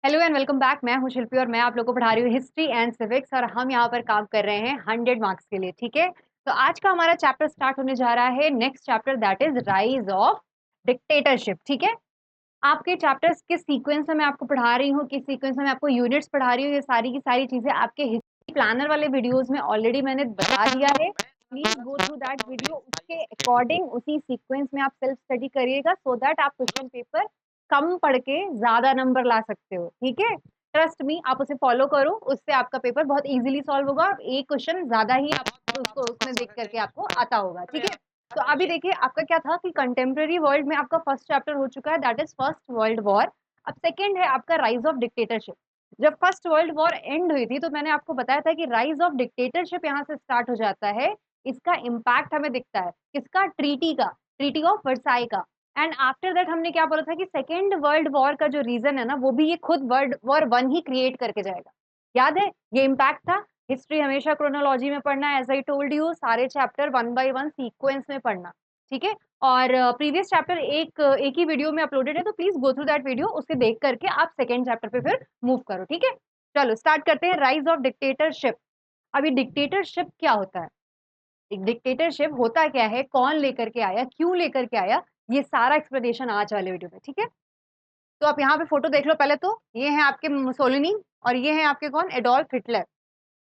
Hello and welcome back. मैं हूं शिल्पी और मैं आप लोगों को पढ़ा रही हूँ हिस्ट्री एंड सिविक्स और हम यहाँ पर काम कर रहे हैं 100 मार्क्स के लिए। ठीक है, तो आज का हमारा चैप्टर स्टार्ट होने जा रहा है, next chapter that is rise of dictatorship. ठीक है, आपके चैप्टर्स के सीक्वेंस में मैं आपको पढ़ा रही हूँ, किस सीक्वेंस में मैं आपको यूनिट्स पढ़ा रही हूँ, ये सारी की सारी चीजें आपके हिस्ट्री प्लानर वाले वीडियोस में ऑलरेडी मैंने बता दिया है। Please go through that video, उसके अकॉर्डिंग उसी सीक्वेंस में आप सेल्फ स्टडी करिएगा सो दैट आप क्वेश्चन पेपर कम पढ़ के ज्यादा नंबर ला सकते हो। ठीक है, ट्रस्ट मी, आप उसे फॉलो करो, उससे आपका पेपर बहुत इजीली सॉल्व होगा और एक क्वेश्चन ज्यादा ही आप उसको उसमें देख करके आपको आता होगा। ठीक है, तो अभी देखिए आपका क्या था कि कंटेम्प्रेरी वर्ल्ड में आपका फर्स्ट चैप्टर हो चुका है, that is first world war. अब सेकंड है आपका राइज ऑफ डिक्टेटरशिप। जब फर्स्ट वर्ल्ड वॉर एंड हुई थी तो मैंने आपको बताया था कि राइज ऑफ डिक्टेटरशिप यहाँ से स्टार्ट हो जाता है। इसका इम्पैक्ट हमें दिखता है किसका? ट्रीटी का, ट्रीटी ऑफ वर्साई का। एंड आफ्टर दैट हमने क्या बोला था कि सेकेंड वर्ल्ड वॉर का जो रीजन है ना, वो भी ये खुद वर्ल्ड वॉर वन ही क्रिएट करके जाएगा। याद है, ये इम्पैक्ट था। हिस्ट्री हमेशा क्रोनोलॉजी में पढ़ना है, एज आई टोल्ड यू, सारे chapter one by one sequence में पढ़ना। ठीक है, और प्रीवियस चैप्टर एक ही वीडियो में अपलोडेड है, तो please go through that video, उसे देख करके आप सेकेंड चैप्टर पे फिर मूव करो। ठीक है, चलो स्टार्ट करते हैं राइज ऑफ डिक्टेटरशिप। अभी डिक्टेटरशिप क्या होता है, एक डिक्टेटरशिप होता क्या है, कौन लेकर के आया, क्यों लेकर के आया, ये सारा एक्सप्लेनेशन आज वाले वीडियो में। ठीक है, तो आप यहाँ पे फोटो देख लो पहले, तो ये है आपके मुसोलिनी और ये है आपके कौन? Adolf Hitler.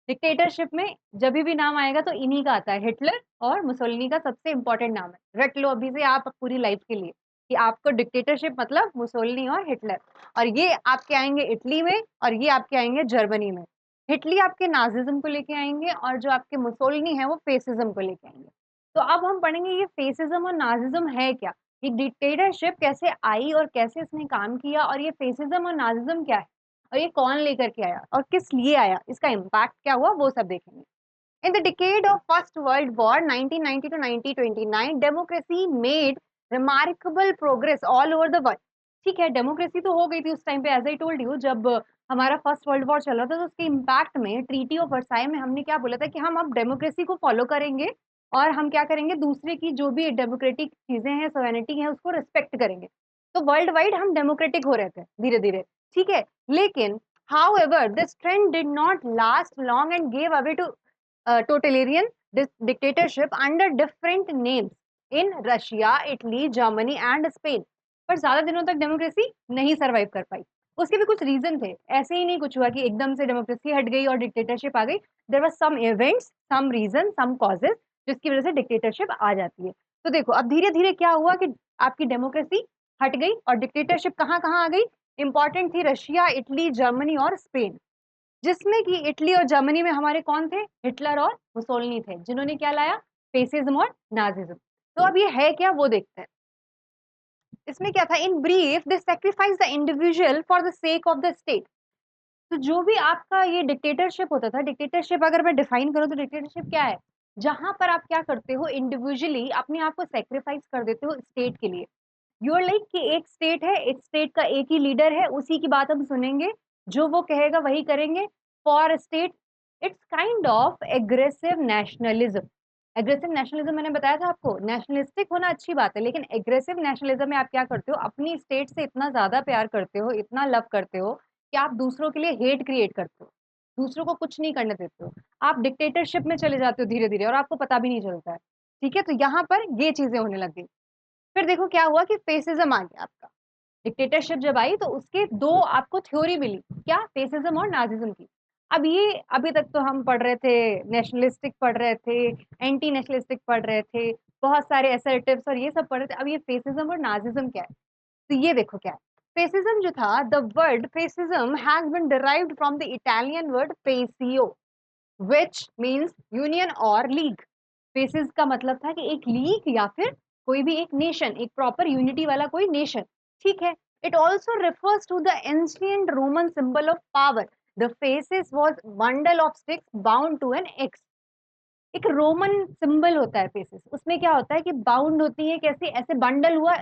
डिक्टेटरशिप में जब भी नाम आएगा तो इन्हीं का आता है, हिटलर और मुसोलिनी का सबसे इंपॉर्टेंट नाम है। रट लो अभी से आप पूरी लाइफ के लिए कि आपको डिक्टेटरशिप मतलब मुसोलिनी और हिटलर। और ये आपके आएंगे इटली में और ये आपके आएंगे जर्मनी में। हिटली आपके नाजिज्म को लेके आएंगे और जो आपके मुसोलिनी है वो फेसिज्म को लेके आएंगे। तो अब हम पढ़ेंगे ये फेसिज्म और नाजिज्म है क्या, ये डिक्टेटरशिप कैसे आई और कैसे इसने काम किया, और ये फेसिज्म और नाजिज्म क्या है, और ये कौन लेकर के आया और किस लिए आया, इसका इम्पैक्ट क्या हुआ, वो सब देखेंगे। In the decade of first world war 1990 to 1929 democracy made remarkable progress all over the world. ठीक है, डेमोक्रेसी तो हो गई थी उस टाइम पे, एज आई टोल्ड यू, जब हमारा फर्स्ट वर्ल्ड वॉर चल रहा था, तो उसके इम्पैक्ट में ट्रीटी ऑफ वर्साई में हमने क्या बोला था कि हम अब डेमोक्रेसी को फॉलो करेंगे और हम क्या करेंगे, दूसरे की जो भी डेमोक्रेटिक चीजें हैं, सोवेनिटी है, उसको रिस्पेक्ट करेंगे। तो वर्ल्ड वाइड हम डेमोक्रेटिक हो रहे थे धीरे धीरे। ठीक है, लेकिन however this trend did not last long and gave away to totalitarian dictatorship under different names in Russia, Italy, Germany and Spain। पर ज्यादा दिनों तक डेमोक्रेसी नहीं सरवाइव कर पाई। उसके भी कुछ रीजन थे, ऐसे ही नहीं कुछ हुआ कि एकदम से डेमोक्रेसी हट गई और डिक्टेटरशिप आ गई। There was some events, some reason, some causes, जिसकी वजह से डिक्टेटरशिप आ जाती है। तो देखो अब धीरे धीरे क्या हुआ कि आपकी डेमोक्रेसी हट गई और डिक्टेटरशिप कहाँ कहाँ आ गई। इंपॉर्टेंट थी रशिया, इटली, जर्मनी और स्पेन, जिसमें कि इटली और जर्मनी में हमारे कौन थे? हिटलर और मुसोलिनी थे, जिन्होंने क्या लाया? फेसिज्म और नाजिज्म। तो अब ये है क्या, वो देखते हैं। इसमें क्या था? In brief they sacrifice the individual for the sake of the state. तो जो भी आपका ये डिक्टेटरशिप होता था, डिक्टेटरशिप अगर मैं डिफाइन करूं तो डिक्टेटरशिप क्या है? जहां पर आप क्या करते हो, इंडिविजुअली अपने आप को सेक्रीफाइस कर देते हो स्टेट के लिए। यू आर लाइक कि एक स्टेट है, एक स्टेट का एक ही लीडर है, उसी की बात हम सुनेंगे, जो वो कहेगा वही करेंगे for state. It's kind of aggressive nationalism. Aggressive nationalism मैंने बताया था आपको, नेशनलिस्टिक होना अच्छी बात है, लेकिन एग्रेसिव नेशनलिज्म में आप क्या करते हो, अपनी स्टेट से इतना ज्यादा प्यार करते हो, इतना लव करते हो कि आप दूसरों के लिए हेट क्रिएट करते हो, दूसरों को कुछ नहीं करने देते हो। आप डिक्टेटरशिप में चले जाते हो धीरे धीरे और आपको पता भी नहीं चलता है। ठीक है, तो यहाँ पर ये चीजें होने लग गई। फिर देखो क्या हुआ कि फेसिज्म आ गया आपका। डिक्टेटरशिप जब आई तो उसके दो आपको थ्योरी मिली, क्या? फेसिज्म और नाजिज्म की। अब ये अभी तक तो हम पढ़ रहे थे, नेशनलिस्टिक पढ़ रहे थे, एंटी नेशनलिस्टिक पढ़ रहे थे, बहुत सारे असर्टिव्स और ये सब पढ़ रहे थे। अब ये फेसिज्म और नाजिज्म क्या है, तो ये देखो क्या है। फेसिज्म जो था, the word fascism has been derived from the Italian word fascio, which means union और लीग। फेसिस का मतलब था कि एक लीग या फिर कोई भी एक नेशन, एक प्रॉपर यूनिटी वाला कोई नेशन। ठीक है, it also refers to the ancient Roman symbol of power. The fasces was bundle of sticks bound to an axe. एक रोमन सिंबल होता है फेसिस, उसमें क्या होता है कि बाउंड होती है, कैसे? ऐसे बंडल हुआ,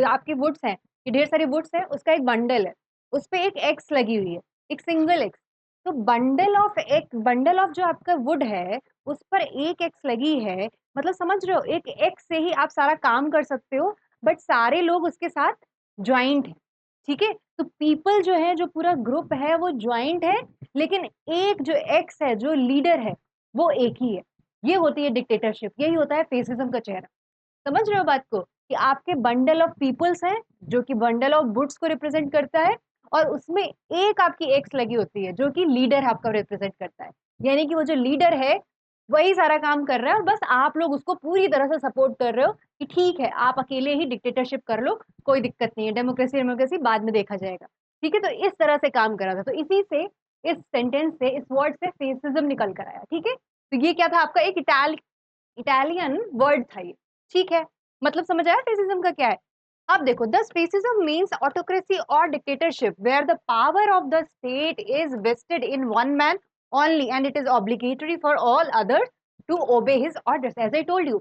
आपकी वुड्स हैं, ये ढेर सारी वुड्स है, उसका एक बंडल है, उस पे एक एक्स लगी हुई है, एक सिंगल एक्स। तो बंडल ऑफ जो आपका वुड है, उस पर एक एक्स लगी है, मतलब समझ रहे हो, एक एक्स से ही आप सारा काम कर सकते हो, बट सारे लोग उसके साथ ज्वाइंट है। ठीक है, तो पीपल जो है, जो पूरा ग्रुप है वो ज्वाइंट है, लेकिन एक जो एक्स है, जो लीडर है, वो एक ही है। ये होती है डिक्टेटरशिप, यही होता है फेसिज्म का चेहरा। समझ रहे हो बात को, कि आपके बंडल ऑफ पीपल्स हैं जो कि बंडल ऑफ वुड्स को रिप्रेजेंट करता है, और उसमें एक आपकी एक्स लगी होती है जो कि लीडर आपका रिप्रेजेंट करता है। यानी कि वो जो लीडर है वही सारा काम कर रहा है, और बस आप लोग उसको पूरी तरह से सपोर्ट कर रहे हो कि ठीक है, आप अकेले ही डिक्टेटरशिप कर लो, कोई दिक्कत नहीं है, डेमोक्रेसी डेमोक्रेसी बाद में देखा जाएगा। ठीक है, तो इस तरह से काम कर रहा था। तो इसी से, इस सेंटेंस से, इस वर्ड से फेसिज्म निकल कर आया। ठीक है, तो ये क्या था आपका, एक इटालियन वर्ड था ये। ठीक है, मतलब समझ आया फेसिज्म का क्या है। अब देखो, द फेसिज्म मीन्स ऑटोक्रेसी और dictatorship where the power of the state is vested in one man only and it is obligatory for all others to obey his orders. As I told you,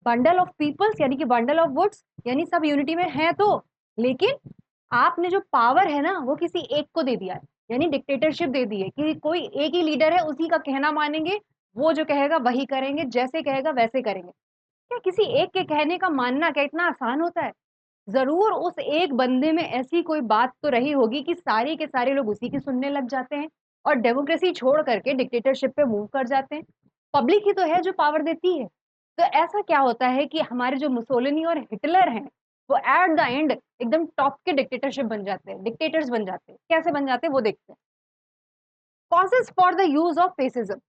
bundle of peoples यानी कि bundle of woods, यानी सब unity में है, तो लेकिन आपने जो पावर है ना वो किसी एक को दे दिया है, यानी डिक्टेटरशिप दे दी है कि कोई एक ही लीडर है, उसी का कहना मानेंगे, वो जो कहेगा वही करेंगे, जैसे कहेगा वैसे करेंगे। क्या किसी एक के कहने का मानना क्या इतना आसान होता है? जरूर उस एक बंदे में ऐसी कोई बात तो रही होगी कि सारे के सारे लोग उसी की सुनने लग जाते हैं और डेमोक्रेसी छोड़ करके डिक्टेटरशिप पे मूव कर जाते हैं। पब्लिक ही तो है जो पावर देती है। तो ऐसा क्या होता है कि हमारे जो मुसोलिनी और हिटलर हैं, वो एट द एंड एकदम टॉप के डिक्टेटरशिप बन जाते हैं, डिक्टेटर्स बन जाते हैं। कैसे बन जाते हैं वो देखते हैं। Causes for the use of fascism.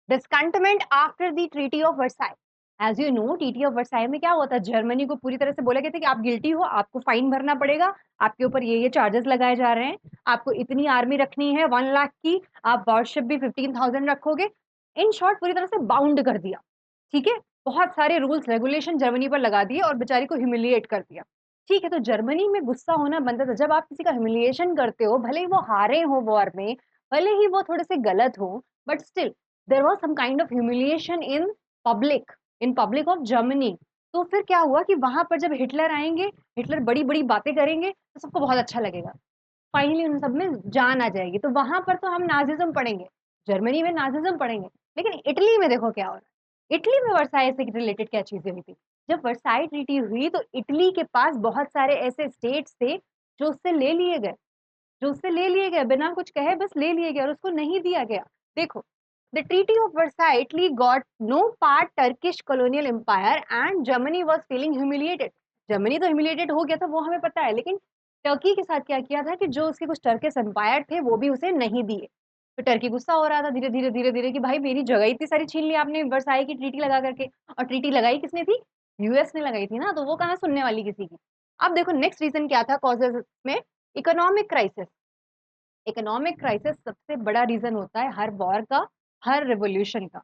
Discontentment after the treaty of Versailles. As you know, treaty of Versailles में क्या हुआ था, जर्मनी को पूरी तरह से बोला गया था कि आप गिल्टी हो, आपको फाइन भरना पड़ेगा, आपके ऊपर ये चार्जेस लगाए जा रहे हैं, आपको इतनी आर्मी रखनी है 1 लाख की, आप वॉरशिप भी 15,000 रखोगे। इन शॉर्ट पूरी तरह से बाउंड कर दिया। ठीक है, बहुत सारे रूल्स रेगुलेशन जर्मनी पर लगा दिए और बेचारी को ह्यूमिलिएट कर दिया। ठीक है, तो जर्मनी में गुस्सा होना बनता था जब आप किसी का ह्यूमिलिएशन करते हो, भले ही वो हारे हो वॉर में, भले ही वो थोड़े से गलत हो, but still there was some kind of humiliation public in public of Germany. तो फिर क्या हुआ कि वहां पर जब हिटलर आएंगे, हिटलर बड़ी बड़ी बातें करेंगे, तो सबको बहुत अच्छा लगेगा, फाइनली उन सब में जान आ जाएगी, तो वहां पर तो हम नाजिज्म पढ़ेंगे, जर्मनी में नाजिज्म पढ़ेंगे। लेकिन इटली में देखो क्या हो रहा है, इटली में वर्साई से रिलेटेड क्या चीजें हुई थी। जब वर्साई ट्रीटी हुई तो इटली के पास बहुत सारे ऐसे स्टेट्स थे जो उससे ले लिए गए, बिना कुछ कहे बस ले लिए गए और उसको नहीं दिया गया। देखो, the treaty of Versailles, Italy got no part Turkish colonial empire and Germany was feeling humiliated. Germany तो ह्यूमिलिएटेड हो गया था, वो हमें पता है, लेकिन टर्की के साथ क्या किया था कि जो उसके कुछ टर्किश एम्पायर थे वो भी उसे नहीं दिए। तो टर्की गुस्सा हो रहा था धीरे धीरे धीरे धीरे कि भाई मेरी जगह इतनी सारी छीन ली आपने वर्साई की ट्रीटी लगा करके। और ट्रीटी लगाई किसने थी? यूएस ने लगाई थी ना, तो वो कहाँ सुनने वाली किसी की। अब देखो नेक्स्ट रीजन क्या था कॉजेज में। Economic crisis. इकोनॉमिक क्राइसिस सबसे बड़ा रीजन होता है हर वॉर का, हर रिवोल्यूशन का।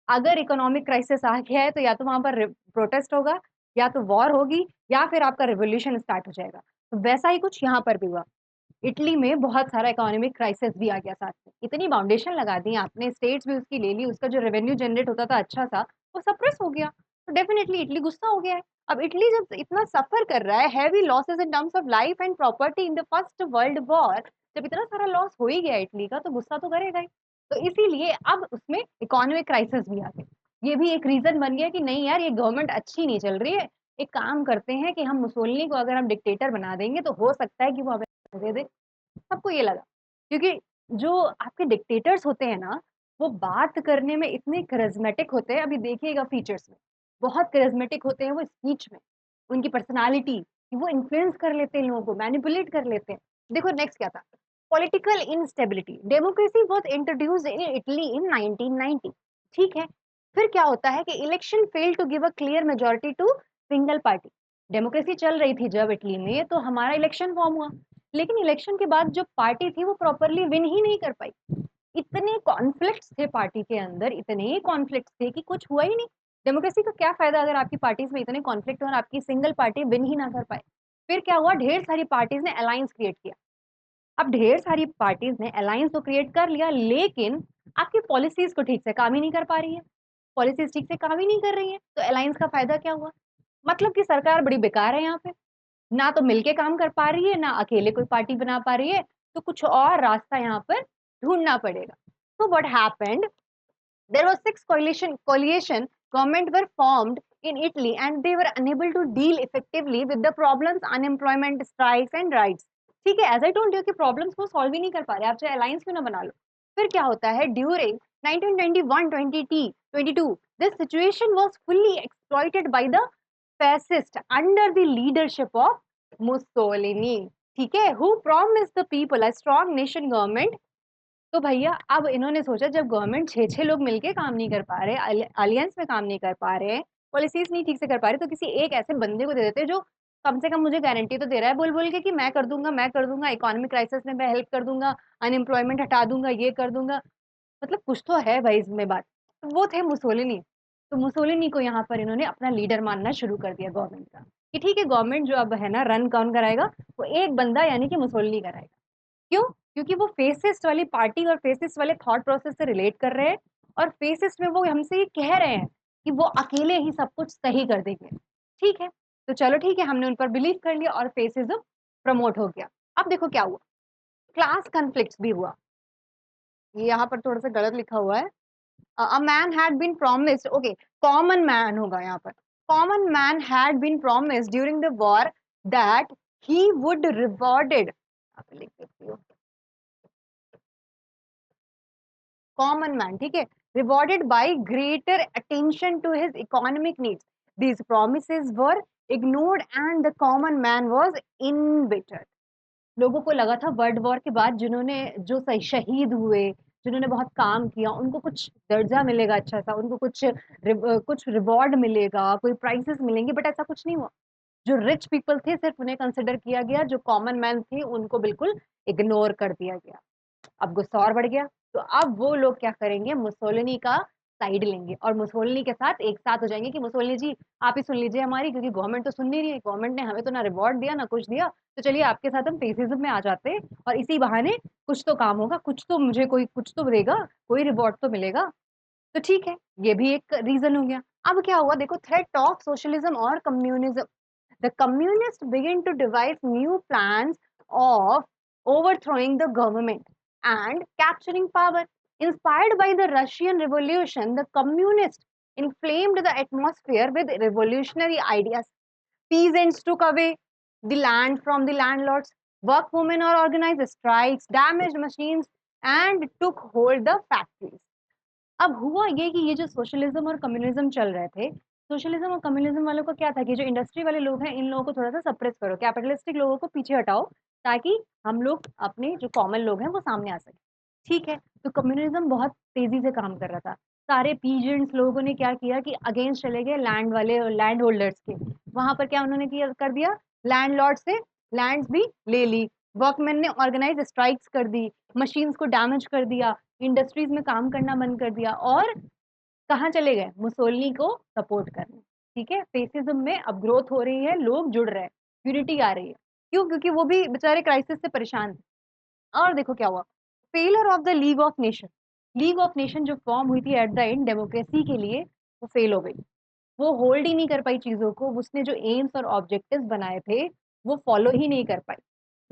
अगर इकोनॉमिक क्राइसिस आ गया है तो या तो वहां पर प्रोटेस्ट होगा, या तो वॉर होगी, या फिर आपका रिवोल्यूशन स्टार्ट हो जाएगा। तो वैसा ही कुछ यहाँ पर भी हुआ। इटली में बहुत सारा इकोनॉमिक क्राइसिस भी आ गया साथ में, इतनी फाउंडेशन लगा दी आपने, स्टेट्स भी उसकी ले ली, उसका जो रेवेन्यू जनरेट होता था अच्छा सा, वो सप्रेस हो गया। तो डेफिनेटली इटली गुस्सा हो गया है। अब इटली जब इतना सफर कर रहा है, heavy losses in terms of life and property in the first world war, जब इतना सारा लॉस हो ही गया इटली का, तो गुस्सा तो करेगा ही। तो इसीलिए अब उसमें इकोनॉमिक क्राइसिस भी आ गया। ये भी एक रीजन बन गया कि नहीं यार, ये गवर्नमेंट अच्छी नहीं चल रही है, एक काम करते हैं कि हम मुसोलिनी को अगर हम डिक्टेटर बना देंगे तो हो सकता है कि वो हमें दे दे। सबको ये लगा, क्योंकि जो आपके डिक्टेटर्स होते हैं ना, वो बात करने में इतने करिज्मेटिक होते हैं, अभी देखिएगा फीचर्स में, बहुत करिज्मेटिक होते हैं वो स्पीच में, उनकी पर्सनालिटी, वो इन्फ्लुएंस कर लेते हैं लोगों को, मैनिपुलेट कर लेते हैं। देखो नेक्स्ट क्या था, political instability. Democracy was introduced in Italy in 1990। ठीक है, फिर क्या होता है कि election fail to give a clear majority to single party. Democracy चल रही थी जब इटली में, तो हमारा इलेक्शन फॉर्म हुआ, लेकिन इलेक्शन के बाद जो पार्टी थी वो प्रॉपरली विन ही नहीं कर पाई। इतने कॉन्फ्लिक्ट्स थे पार्टी के अंदर, इतने कॉन्फ्लिक्ट्स थे कि कुछ हुआ ही नहीं। डेमोक्रेसी का क्या फायदा अगर आपकी पार्टीज में इतने कॉन्फ्लिक्ट हो और आपकी सिंगल पार्टी विन ही ना कर पाए। फिर क्या हुआ, ढेर सारी पार्टीज ने अलायंस क्रिएट किया। अब ढेर सारी पार्टीज ने अलायंस तो क्रिएट कर लिया, लेकिन आपकी पॉलिसीज को ठीक से काम ही नहीं कर पा रही है, पॉलिसीज ठीक से काम ही नहीं कर रही है, तो अलायंस का फायदा क्या हुआ? मतलब कि सरकार बड़ी बेकार है यहाँ पे, ना तो मिलके काम कर पा रही है, ना अकेले कोई पार्टी बना पा रही है, तो कुछ और रास्ता यहाँ पर ढूंढना पड़ेगा। तो what happened, there was six coalition government were formed in Italy and they were unable to deal effectively with the problems unemployment strikes and rights। ठीक है, एज आई टोल्ड यू कि प्रॉब्लम्स को सॉल्व ही नहीं कर पा रहे, आप चाहे अलायंस क्यों ना बना लो। फिर क्या होता है, during 1921-22 this situation was fully exploited by the fascist under the leadership of Mussolini, ठीक है, who promised the people a strong nation government। तो भैया अब इन्होंने सोचा जब गवर्नमेंट 6-6 लोग मिलके काम नहीं कर पा रहे, अलियंस में काम नहीं कर पा रहे, पॉलिसीज नहीं ठीक से कर पा रहे, तो किसी एक ऐसे बंदे को दे देते जो कम से कम मुझे गारंटी तो दे रहा है बोल बोल के कि मैं कर दूंगा, इकोनॉमिक क्राइसिस में मैं हेल्प कर दूंगा, अनएम्प्लॉयमेंट हटा दूंगा, ये कर दूंगा, मतलब कुछ तो है भाई इसमें बात। तो वो थे मुसोलिनी। तो मुसोलिनी को यहाँ पर इन्होंने अपना लीडर मानना शुरू कर दिया गवर्नमेंट का, कि ठीक है गवर्नमेंट जो अब है ना रन कौन कराएगा, वो एक बंदा यानी कि मुसोलिनी कराएगा। क्यों? क्योंकि वो फेसिस्ट वाली पार्टी और फेसिस्ट वाले थॉट प्रोसेस से रिलेट कर रहे हैं, और फेसिस्ट में वो हमसे ये कह रहे हैं कि वो अकेले ही सब कुछ सही कर देंगे। ठीक है, तो चलो ठीक है, हमने उन पर बिलीव कर लिया और फेसिज्म प्रमोट हो गया। अब देखो क्या हुआ, क्लास कॉन्फ्लिक्ट्स भी हुआ। ये यहाँ पर थोड़ा सा गलत लिखा हुआ है, a man had been promised, okay, common man होगा यहाँ पर, common man had been promised during the war that he would rewarded, लिख देती हूँ, कॉमन मैन, ठीक है, rewarded by greater attention to his economic needs, these promises were ignored and the common man was embittered. लोगों को लगा था world war के बाद जिन्होंने जो शहीद हुए, जिन्होंने बहुत काम किया, उनको कुछ दर्जा मिलेगा अच्छा सा, उनको कुछ रिवॉर्ड मिलेगा, कोई प्राइजेस मिलेंगे, बट ऐसा कुछ नहीं हुआ। जो रिच पीपल थे सिर्फ उन्हें कंसिडर किया गया, जो कॉमन मैन थे उनको बिल्कुल इग्नोर कर दिया गया। अब गुस्सा और बढ़ गया, तो अब वो लोग क्या करेंगे, मुसोलिनी का साइड लेंगे और मुसोलिनी के साथ एक साथ हो जाएंगे कि मुसोलिनी जी आप ही सुन लीजिए हमारी, क्योंकि गवर्नमेंट तो सुन नहीं रही है, गवर्नमेंट ने हमें तो ना रिवॉर्ड दिया ना कुछ दिया, तो चलिए आपके साथ हम फेसिज्म में आ जाते हैं और इसी बहाने कुछ तो काम होगा, कुछ तो मुझे कोई कुछ तो देगा, कोई रिवॉर्ड तो मिलेगा। तो ठीक है, ये भी एक रीजन हो गया। अब क्या हुआ देखो, थ्रेट ऑफ सोशलिज्म और communism, the communists began to devise new plans of overthrowing the government and capturing power. Inspired by the Russian Revolution, the communists inflamed the atmosphere with revolutionary ideas. Peasants took away the land from the landlords. Workwomen or organized strikes, damaged machines, and took hold the factories. अब हुआ ये कि ये जो socialism और communism चल रहे थे, सोशलिज्म और कम्युनिज्म वालों का क्या था कि जो इंडस्ट्री वाले लोग हैं, इन लोगों को थोड़ा सा सप्रेस करो, कैपिटलिस्टिक लोगों को पीछे हटाओ, ताकि हम लोग अपने जो कॉमन लोग हैं वो सामने आ सके। ठीक है, तो कम्युनिज्म बहुत तेजी से काम कर रहा था। सारे पीजेंट्स लोगों ने क्या किया कि अगेंस्ट चले गए लैंड वाले, लैंड होल्डर्स के। वहां पर क्या उन्होंने किया कर दिया, लैंडलॉर्ड से लैंड्स भी ले ली। वर्कमैन ने ऑर्गेनाइज स्ट्राइक्स कर दी, मशीन्स को डैमेज कर दिया, इंडस्ट्रीज में काम करना बंद कर दिया, और कहाँ चले गए, मुसोलिनी को सपोर्ट करने। ठीक है, फेसिज्म में अब ग्रोथ हो रही है, लोग जुड़ रहे हैं, यूनिटी आ रही है। क्यों? क्योंकि वो भी बेचारे क्राइसिस से परेशान थे। और देखो क्या हुआ, failure of the league of nation, league of nation जो फॉर्म हुई थी एट द एंड डेमोक्रेसी के लिए, वो फेल हो गई। वो होल्ड ही नहीं कर पाई चीजों को, उसने जो एम्स और ऑब्जेक्टिव्स बनाए थे वो फॉलो ही नहीं कर पाई।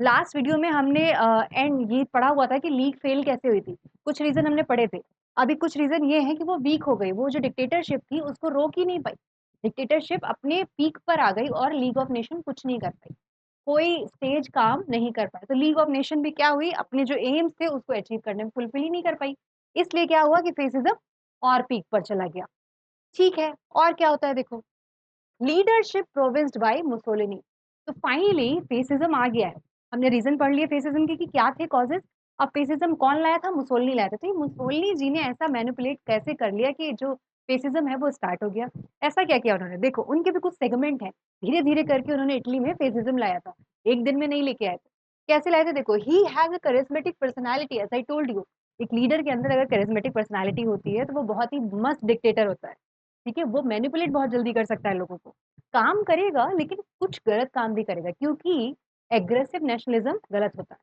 लास्ट वीडियो में हमने एंड ये पढ़ा हुआ था कि लीग फेल कैसे हुई थी, कुछ रीजन हमने पढ़े थे। अभी कुछ रीजन ये है कि वो वीक हो गई, वो जो डिक्टेटरशिप थी उसको रोक ही नहीं पाई, डिक्टेटरशिप अपने पीक पर आ गई और लीग ऑफ नेशन कुछ नहीं कर पाई, कोई स्टेज काम नहीं कर पाया। तो लीग ऑफ नेशन भी क्या हुई, अपने जो एम्स थे उसको अचीव करने में फुलफिल ही नहीं कर पाई। इसलिए क्या हुआ कि फेसिज्म और पीक पर चला गया। ठीक है, और क्या होता है देखो, लीडरशिप प्रोविंस्ड बाय मुसोलिनी। तो फाइनली फेसिज्म आ गया है, हमने रीजन पढ़ लिया फेसिज्म के कि क्या थे कॉजेस। अब फेसिज्म कौन लाया था, मुसोलिनी लाया था। तो ये मुसोलिनी जी ने ऐसा मैनिपुलेट कैसे कर लिया कि जो फेसिज्म है वो स्टार्ट हो गया। ऐसा क्या किया उन्होंने, देखो उनके भी कुछ सेगमेंट है, धीरे धीरे करके उन्होंने इटली में फेसिज्म लाया था, एक दिन में नहीं लेके आए थे। कैसे लाए थे देखो, he has a charismatic personality, as I told you, एक लीडर के अंदर अगर करिस्मेटिक पर्सनालिटी होती है तो वो बहुत ही मस्त डिक्टेटर होता है। ठीक है, वो मैनिपुलेट बहुत जल्दी कर सकता है लोगों को, काम करेगा लेकिन कुछ गलत काम भी करेगा, क्योंकि एग्रेसिव नेशनलिज्म गलत होता है,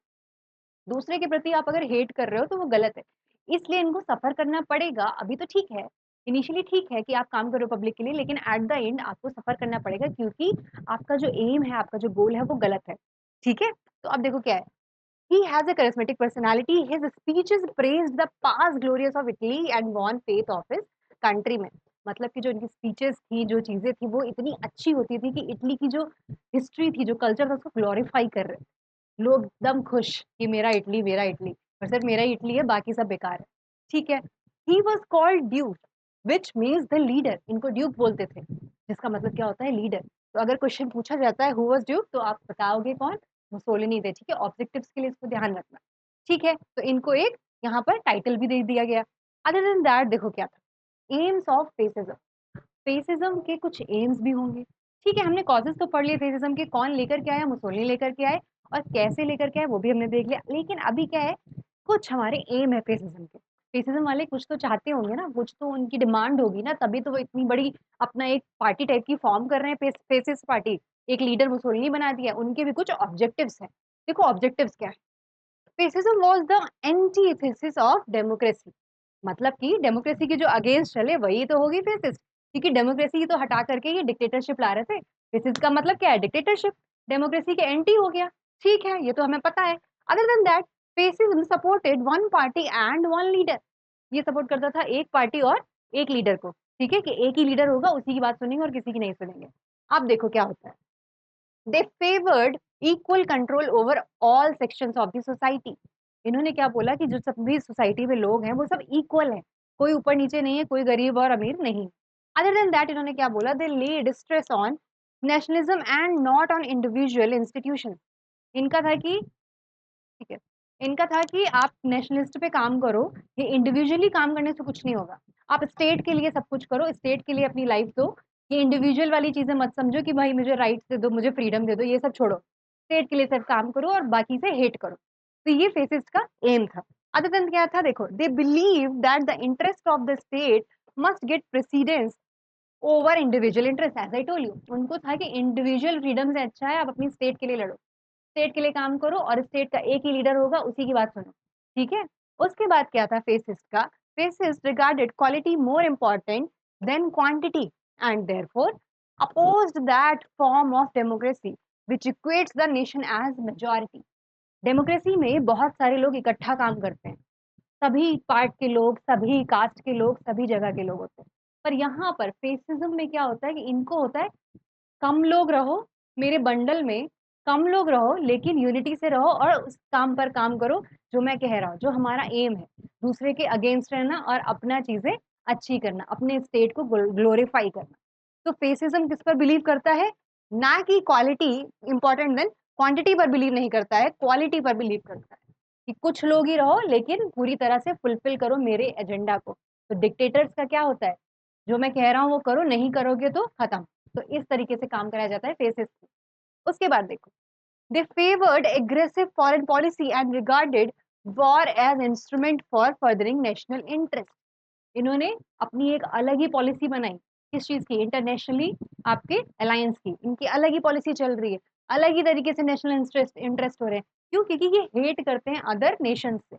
दूसरे के प्रति आप अगर हेट कर रहे हो तो वो गलत है। इसलिए इनको सफर करना पड़ेगा, अभी तो ठीक है, इनिशियली ठीक है कि आप काम करो पब्लिक के लिए, लेकिन एट द एंड आपको सफर करना पड़ेगा, क्योंकि आपका जो एम है, आपका जो गोल है वो गलत है। ठीक है, तो अब देखो क्या है, he has a charismatic personality, his speeches praised the past glories of Italy and won faith of his countrymen। मतलब कि जो इनकी स्पीचेस थी, जो चीजें थी वो इतनी अच्छी होती थी कि इटली की जो हिस्ट्री थी, जो कल्चर था उसको ग्लोरीफाई कर रहे थे। लोग एकदम खुश कि मेरा इटली और सिर्फ मेरा ही इटली है, बाकी सब बेकार है। ठीक है। He was called Duke which means the leader, इनको ड्यूक बोलते थे, जिसका मतलब क्या होता है लीडर। तो अगर क्वेश्चन पूछा जाता है हु वॉज ड्यूक, तो आप बताओगे कौन, मुसोलिनी थे। ठीक है, ऑब्जेक्टिव्स के लिए इसको ध्यान रखना। ठीक है, तो इनको एक यहाँ पर टाइटल भी दे दिया गया। अदर देन दैट देखो क्या था, एम्स ऑफ फेसिज्म। फेसिज्म के कुछ एम्स भी होंगे। ठीक है, हमने कॉजेस तो पढ़ लिए फेसिज्म के, कौन लेकर के आया, मुसोलिनी लेकर के आए, और कैसे लेकर के आए वो भी हमने देख लिया। लेकिन अभी क्या है, कुछ हमारे एम है फेसिज्म के। फेसिज्म वाले कुछ तो चाहते होंगे ना, कुछ तो उनकी डिमांड होगी ना, तभी तो वो इतनी बड़ी अपना एक पार्टी टाइप की फॉर्म कर रहे हैं, फेसिस्ट पार्टी। एक लीडर मुसोलिनी बना दिया, उनके भी कुछ ऑब्जेक्टिव्स हैं। देखो ऑब्जेक्टिव्स क्या है। Fascism was the antithesis of democracy, मतलब कि डेमोक्रेसी के जो अगेंस्ट चले वही तो होगी फेसिस्ट, क्योंकि डेमोक्रेसी तो हटा करके ये डिक्टेटरशिप ला रहे थे। फेसिस्ट का मतलब क्या है, डिक्टेटरशिप। डेमोक्रेसी के एंटी हो गया। ठीक है, ये तो हमें पता है। Other than that, fascism supported one party and one leader. ये सपोर्ट करता था एक पार्टी और एक लीडर को। ठीक है, कि एक ही लीडर होगा, उसी की बात सुनेंगे और किसी की नहीं सुनेंगे। अब देखो क्या होता है, they favoured equal control over all sections of the society. इन्होंने क्या बोला कि जो सभी सोसाइटी में लोग हैं वो सब इक्वल हैं, कोई ऊपर नीचे नहीं है, कोई गरीब और अमीर नहीं। अदर देन दैट इन्होंने क्या बोला, they laid stress on nationalism and not on individual institution. इनका था कि ठीक है, इनका था कि आप नेशनलिस्ट पे काम करो, ये इंडिविजुअली काम करने से कुछ नहीं होगा। आप स्टेट के लिए सब कुछ करो, स्टेट के लिए अपनी लाइफ दो। ये इंडिविजुअल वाली चीजें मत समझो कि भाई मुझे राइट्स दे दो, मुझे फ्रीडम दे दो, ये सब छोड़ो। स्टेट के लिए सिर्फ काम करो और बाकी से हेट करो। तो ये फेसिस्ट का एम था। अदर देन क्या था देखो, they believe that the interest of the state must get precedence over individual interest. As I told you, उनको था कि इंडिविजुअल फ्रीडम से अच्छा है आप अपनी स्टेट के लिए लड़ो, स्टेट के लिए काम करो, और स्टेट का एक ही लीडर होगा, उसी की बात सुनो। ठीक है। उसके बाद क्या था फेसिस्ट का, fascist regarded quality more important than quantity and therefore opposed that form of democracy which equates the nation as majority. Democracy में बहुत सारे लोग इकट्ठा काम करते हैं, सभी पार्ट के लोग, सभी कास्ट के लोग, सभी जगह के लोग होते हैं। पर यहाँ पर फेसिज्म में क्या होता है कि इनको होता है कम लोग रहो मेरे बंडल में, कम लोग रहो लेकिन यूनिटी से रहो और उस काम पर काम करो जो मैं कह रहा हूँ, जो हमारा एम है, दूसरे के अगेंस्ट रहना और अपना चीजें अच्छी करना, अपने स्टेट को ग्लोरीफाई करना। तो फेसिज्म किस पर बिलीव करता है, ना कि क्वालिटी इंपॉर्टेंट देन क्वांटिटी पर बिलीव नहीं करता है, क्वालिटी पर बिलीव करता है कि कुछ लोग ही रहो लेकिन पूरी तरह से फुलफिल करो मेरे एजेंडा को। तो डिक्टेटर्स का क्या होता है, जो मैं कह रहा हूँ वो करो, नहीं करोगे तो खत्म। तो इस तरीके से काम कराया जाता है फेसिस। उसके बाद देखो, they favoured aggressive foreign policy and regarded war as instrument for furthering national interest. इन्होंने अपनी एक अलग ही पॉलिसी बनाई, किस चीज की, इंटरनेशनली आपके अलायंस की, इनकी अलग ही पॉलिसी चल रही है, अलग ही तरीके से नेशनल इंटरेस्ट इंटरेस्ट हो रहे हैं। क्यों, क्योंकि ये हेट करते हैं अदर नेशन से।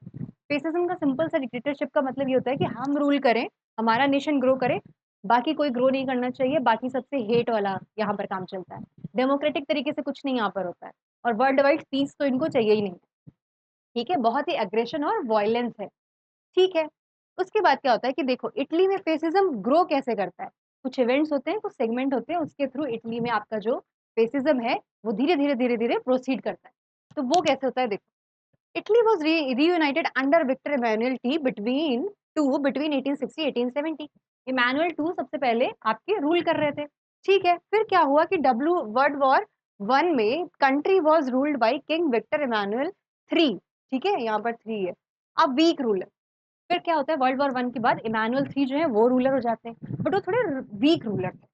फेसिज्म का सिंपल सा डिक्टेटरशिप का मतलब ये होता है कि हम रूल करें, हमारा नेशन ग्रो करे, बाकी कोई ग्रो नहीं करना चाहिए, बाकी सबसे हेट वाला यहाँ पर काम चलता है। डेमोक्रेटिक तरीके से कुछ नहीं यहाँ पर होता है, और वर्ल्ड वाइड पीस तो इनको चाहिए ही नहीं। ठीक है, बहुत ही अग्रेशन और वायलेंस है। ठीक है। उसके बाद क्या होता है कि देखो इटली में फेसिज्म ग्रो कैसे करता है, कुछ इवेंट्स होते हैं, कुछ सेगमेंट होते हैं, उसके थ्रू इटली में आपका जो फेसिज्म है वो धीरे धीरे धीरे धीरे प्रोसीड करता है। तो वो कैसे होता है देखो, Italy was reunited under Victor Emmanuel T between 1860 1870। Emmanuel two सबसे पहले आपके रूल कर रहे थे। ठीक है, फिर क्या हुआ कि डब्ल्यू वर्ल्ड वॉर वन में country was ruled by king Victor Emmanuel three. ठीक है, यहाँ पर थ्री है, अब वीक रूलर। फिर क्या होता है, वर्ल्ड वॉर वन के बाद इमैनुअल थ्री जो है वो रूलर हो जाते हैं, बट वो थोड़े वीक रूलर थे।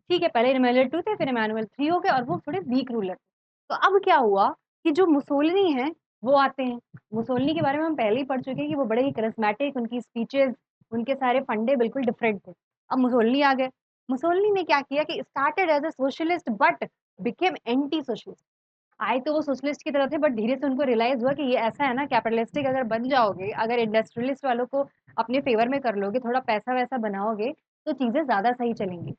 ठीक है, पहले इमैनुअल टू थे, फिर इमैनुअल थ्री हो गए, और वो थोड़े वीक रूलर थे। तो अब क्या हुआ कि जो मुसोलिनी है वो आते हैं। मुसोलिनी के बारे में हम पहले ही पढ़ चुके हैं कि वो बड़े ही करिस्मेटिक, उनकी स्पीचेस, उनके सारे फंडे बिल्कुल डिफरेंट थे। अब मुसोलिनी आ गए। मुसोलिनी ने क्या किया कि started as a socialist but became anti socialist. आए तो वो सोशलिस्ट की तरह थे, बट धीरे से उनको रियलाइज हुआ कि ये ऐसा है ना, कैपिटलिस्टिक अगर बन जाओगे, अगर इंडस्ट्रियलिस्ट वालों को अपने फेवर में कर लोगे, थोड़ा पैसा वैसा बनाओगे, तो चीजें ज्यादा सही चलेंगी।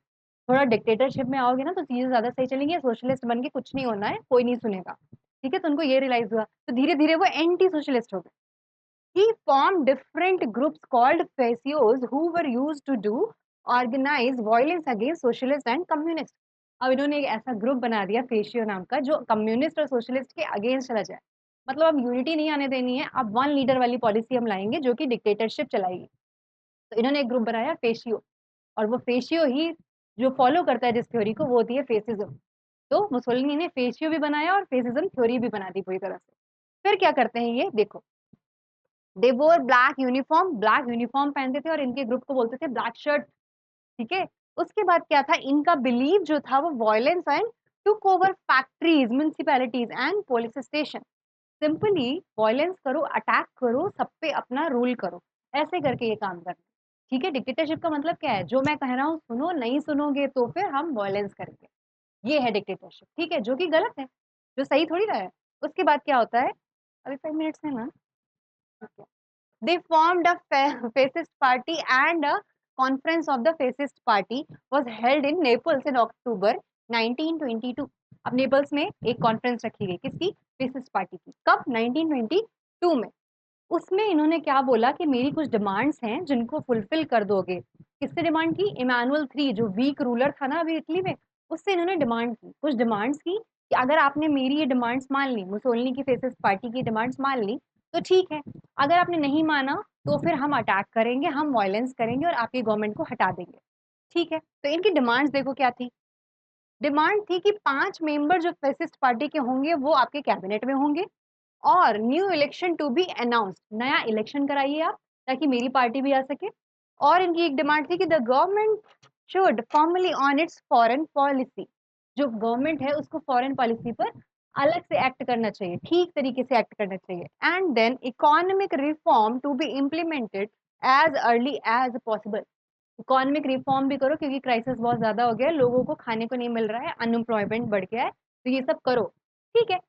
थोड़ा डिक्टेटरशिप में आओगे ना तो चीजें ज्यादा सही चलेंगी, सोशलिस्ट बन के कुछ नहीं होना है, कोई नहीं सुनेगा। ठीक है, तो उनको ये रियलाइज हुआ, तो धीरे धीरे वो एंटी सोशलिस्ट हो गए। He formed different groups called fascios who were used to do organize violence against socialist and communist। अब इन्होंने एक ऐसा ग्रुप बना दिया फेशियो नाम का, जो कम्युनिस्ट और सोशलिस्ट के अगेंस्ट चला जाए। मतलब अब यूनिटी नहीं आने देनी है, अब वन लीडर वाली पॉलिसी हम लाएँगे जो कि डिक्टेटरशिप चलाएगी। तो इन्होंने एक ग्रुप बनाया फेशियो और वो फेशियो ही जो फॉलो करता है जिस थ्योरी को वो होती है फेसिज़्म। तो मुसोलिनी ने फेशियो भी बनाया और फेसिज़्म थ्योरी भी बना दी पूरी तरह से। फिर क्या करते हैं ये देखो, दे वोर ब्लैक यूनिफ़ॉर्म पहनते थे और इनके ग्रुप को बोलते थे ब्लैक शर्ट, ठीक है? उसके बाद क्या था इनका बिलीव जो था वो violence and took over factories, municipalities and police station. Simply violence करो, अटैक करो, सब पे अपना रूल करो, ऐसे करके ये काम करते हैं। ठीक है? डिक्टेटरशिप का मतलब क्या है? जो मैं कह रहा हूँ सुनो, नहीं सुनोगे तो फिर हम वॉयलेंस करेंगे। ये है डिक्टेटरशिप, ठीक है? जो कि गलत है, जो सही थोड़ी ना है। उसके बाद क्या होता है, अभी 5 मिनट्स है ना? ठीक है। They formed a fascist party and a conference of the fascist party was held in Naples in October 1922. अब नेपल्स में एक कॉन्फ्रेंस रखी गई किसकी? फेसिस्ट पार्टी की। कब? 1922 में। उसमें इन्होंने क्या बोला कि मेरी कुछ डिमांड्स हैं जिनको फुलफिल कर दोगे। किससे डिमांड की? इमानुअल थ्री जो वीक रूलर था ना अभी इटली में, उससे इन्होंने डिमांड की। कुछ डिमांड्स की कि अगर आपने मेरी ये डिमांड्स मान ली, मुसोलिनी की फेसिस्ट पार्टी की डिमांड्स मान ली, तो ठीक है। अगर आपने नहीं माना तो फिर हम अटैक करेंगे, हम वायलेंस करेंगे और आपकी गवर्नमेंट को हटा देंगे। ठीक है? तो इनकी डिमांड्स देखो क्या थी? डिमांड थी कि 5 मेंबर जो फेसिस्ट पार्टी के होंगे वो आपके कैबिनेट में होंगे और new election to be announced, नया इलेक्शन कराइए आप ताकि मेरी पार्टी भी आ सके। और इनकी एक डिमांड थी कि the government should formally on it's foreign policy, जो गवर्नमेंट है उसको फॉरेन पॉलिसी पर अलग से एक्ट करना चाहिए, ठीक तरीके से एक्ट करना चाहिए। And then economic reform to be implemented as early as possible. Economic reform भी करो क्योंकि क्राइसिस बहुत ज़्यादा हो गया है, लोगों को खाने को नहीं मिल रहा है, अनएम्प्लॉयमेंट बढ़ गया है, तो ये सब करो। ठीक है?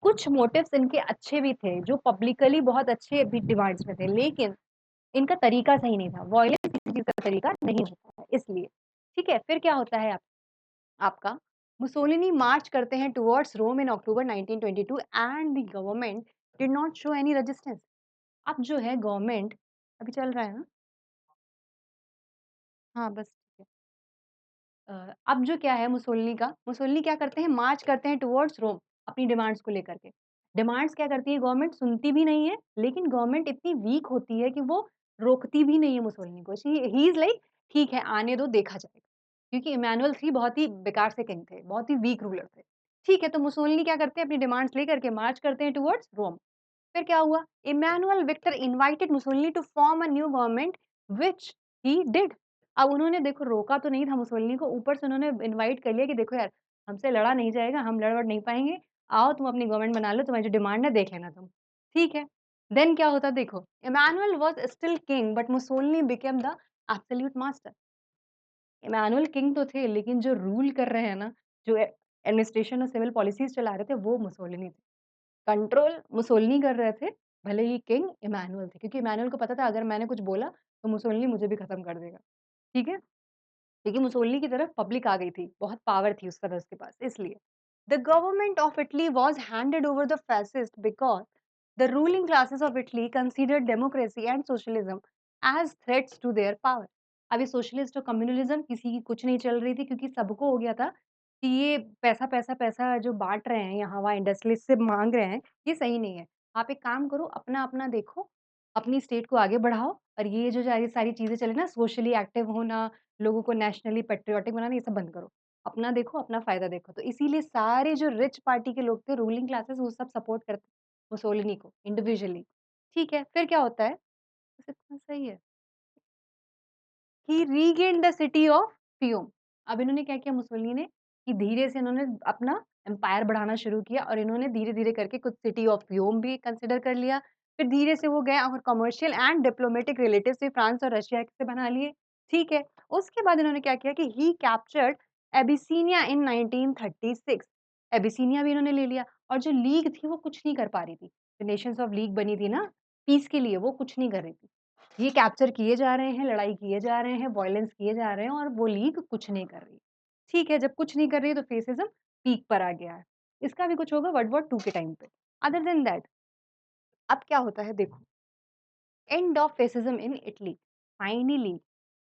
कुछ मोटिव्स इनके अच्छे भी थे, जो पब्लिकली बहुत अच्छे भी डिमांड्स में थे, लेकिन इनका तरीका सही नहीं था। वॉयलेंस किसी चीज़ का तरीका नहीं होता है, इसलिए। ठीक है? फिर क्या होता है आपका मुसोलिनी मार्च करते हैं towards Rome in October 1922 and the government did not show any resistance. अब जो है गवर्नमेंट अभी चल रहा है ना? हाँ, बस ठीक है। अब जो क्या है मुसोलिनी क्या करते हैं मार्च करते हैं टुवर्ड्स रोम अपनी डिमांड्स को लेकर के। डिमांड्स क्या करती है गवर्नमेंट सुनती भी नहीं है, लेकिन गवर्नमेंट इतनी वीक होती है कि वो रोकती भी नहीं है मुसोलिनी को। ही इज़ लाइक ठीक है आने दो देखा जाएगा। क्योंकि इमैनुअल 3 बहुत ही बेकार से किंग थे, बहुत ही वीक रूलर थे। ठीक है, तो मुसोलिनी क्या करते हैं अपनी डिमांड्स लेकर के मार्च करते हैं टुवर्ड्स रोम। फिर क्या हुआ? Emmanuel Victor invited Mussolini to form a new government which he did. अब उन्होंने देखो रोका तो नहीं था मुसोलिनी को, ऊपर से उन्होंने इनवाइट कर लिया कि देखो यार, हमसे लड़ा नहीं जाएगा, हम लड़-वड़ नहीं पाएँगे। आओ तुम अपनी गवर्नमेंट बना लो, तुम्हारी जो डिमांड है देख लेना तुम। ठीक है। देन क्या होता देखो, Emmanuel was still king but Mussolini became the absolute master. Emmanuel king तो थे, लेकिन जो रूल कर रहे हैं ना, जो एडमिनिस्ट्रेशन और सिविल पॉलिसीज़ चला रहे थे, वो मुसोलिनी थे। कंट्रोल मुसोलिनी कर रहे थे, भले ही किंग इमैनुअल थे, क्योंकि इमैनुअल को पता था अगर मैंने कुछ बोला, तो मुसोलिनी मुझे भी खत्म कर देगा। ठीक है? क्योंकि मुसोलिनी की तरफ पब्लिक आ गई थी, बहुत पावर थी उस समय उसके पास, इसलिए। The government of Italy was handed over the fascist because the ruling classes of Italy considered democracy and socialism as threats to their power. अब ये सोशलिस्ट और कम्युनलिज्म किसी की कुछ नहीं चल रही थी क्योंकि सबको हो गया था कि ये पैसा, पैसा, पैसा जो बाँट रहे हैं यहाँ-वहाँ इंडस्ट्रियलिस्ट से माँग रहे हैं, ये सही नहीं है। आप एक काम करो अपना-अपना देखो, अपनी स्टेट को आगे बढ़ाओ और ये जो सारी चीज़ें चली ना सोशली एक्टिव होना, लोगों को नेशनली पैट्रियोटिक बनाना ये सब बंद करो। अपना देखो, अपना फ़ायदा देखो। तो इसीलिए सारे जो रिच पार्टी के लोग थे, रूलिंग क्लासेस वो सब सपोर्ट करते मुसोलिनी को इंडिविजुअली। ठीक है, फिर क्या होता है? वैसे इतना सही है। ही रीगेन्ड द सिटी ऑफ फियूम। अब इन्होंने क्या किया मुसोलिनी ने कि धीरे से इन्होंने अपना एम्पायर बढ़ाना शुरू किया और इन्होंने धीरे-धीरे करके कुछ सिटी ऑफ फियूम भी कंसिडर कर लिया। फिर धीरे से वो गए और कमर्शियल एंड डिप्लोमेटिक रिलेटिव्स भी फ्रांस और रशिया से बना लिए। ठीक है। उसके बाद इन्होंने क्या किया कि ही कैप्चर्ड एबिसिनिया इन 1936। एबिसिनिया भी इन्होंने ले लिया और जो लीग थी वो कुछ नहीं कर पा रही थी। जो नेशंस ऑफ लीग बनी थी ना पीस के लिए वो कुछ नहीं कर रही थी। ये कैप्चर किए जा रहे हैं, लड़ाई किए जा रहे हैं, वॉयलेंस किए जा रहे हैं और वो लीग कुछ नहीं कर रही। ठीक है, जब कुछ नहीं कर रही है तो फेसिज़्म पीक पर आ गया है। इसका भी कुछ होगा वर्ल्ड वॉर 2 के टाइम पे। अदर देन दैट अब क्या होता है देखो, end of fascism in Italy. Finally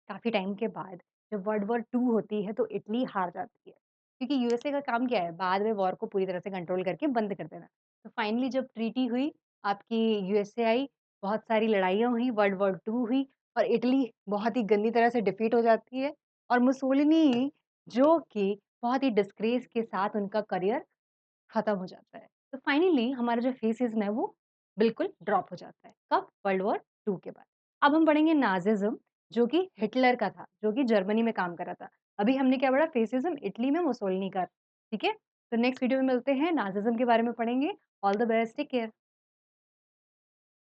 काफ़ी टाइम के बाद जब वर्ल्ड वॉर 2 होती है तो इटली हार जाती है। क्योंकि यूएसए का काम क्या है? बाद में वॉर को पूरी तरह से कंट्रोल करके बंद कर देना। तो फाइनली जब ट्रीटी हुई, आपकी यूएसए आई, बहुत सारी लड़ाइयाँ हुई, वर्ल्ड वॉर 2 हुई और इटली बहुत ही गंदी तरह से डिफीट हो जाती है और मुसोलिनी जो कि बहुत ही डिस्ग्रेस के साथ उनका करियर खत्म हो जाता है। तो फाइनली हमारा जो फेसिज़्म है वो बिल्कुल ड्रॉप हो जाता है। कब? वर्ल्ड वॉर 2 के बाद। अब हम पढ़ेंगे नाज़िज़्म जो कि हिटलर का था, जो कि जर्मनी में काम कर रहा था। अभी हमने क्या पढ़ा? फेसिज़्म इटली में मुसोलिनी का, ठीक है? तो नेक्स्ट वीडियो में मिलते हैं, नाज़िज़्म के बारे में पढ़ेंगे। All the best, take care.